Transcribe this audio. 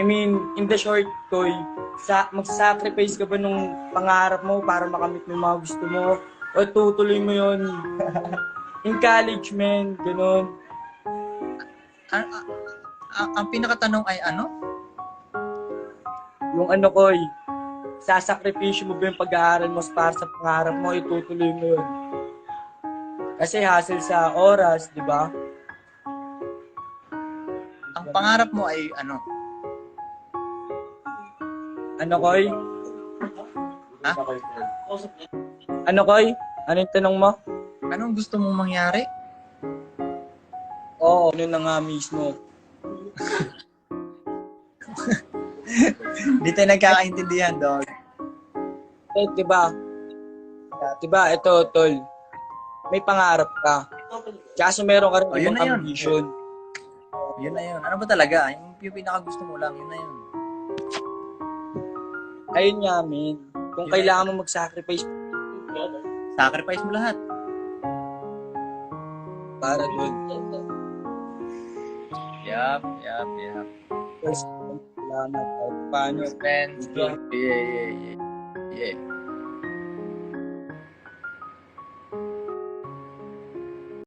I mean, in the short, Toy, magsasacrifice ka ba nung pangarap mo para makamit mo yung mga gusto mo? O tutuloy mo yun in college, man, ganun. Ang pinakatanong ay ano? Yung ano, Koy, sasakripisyo mo ba yung pag-aaral mo para sa pangarap mo, itutuloy mo yun. Kasi hassle sa oras, di ba? Ang pangarap mo ay ano? Ano, Koy? Ha? Ano, Koy? Ano yung tanong mo? Anong gusto mong mangyari? Oo, ano na nga mismo. Di tayo nagkakaintindihan, dog. Eh, di ba? Di ba, ito, Tol. May pangarap ka. Kaso meron ka rin yun ibang na yun. ambition. Yun na yun. Ano ba talaga? Yung pinaka-gusto mo lang, yun na yun. Ayun nga, min. Kung Yun kailangan mo mag-sacrifice Sacrifice mo lahat. para doon. Yup. First, salamat. Paano? Friends, yeah.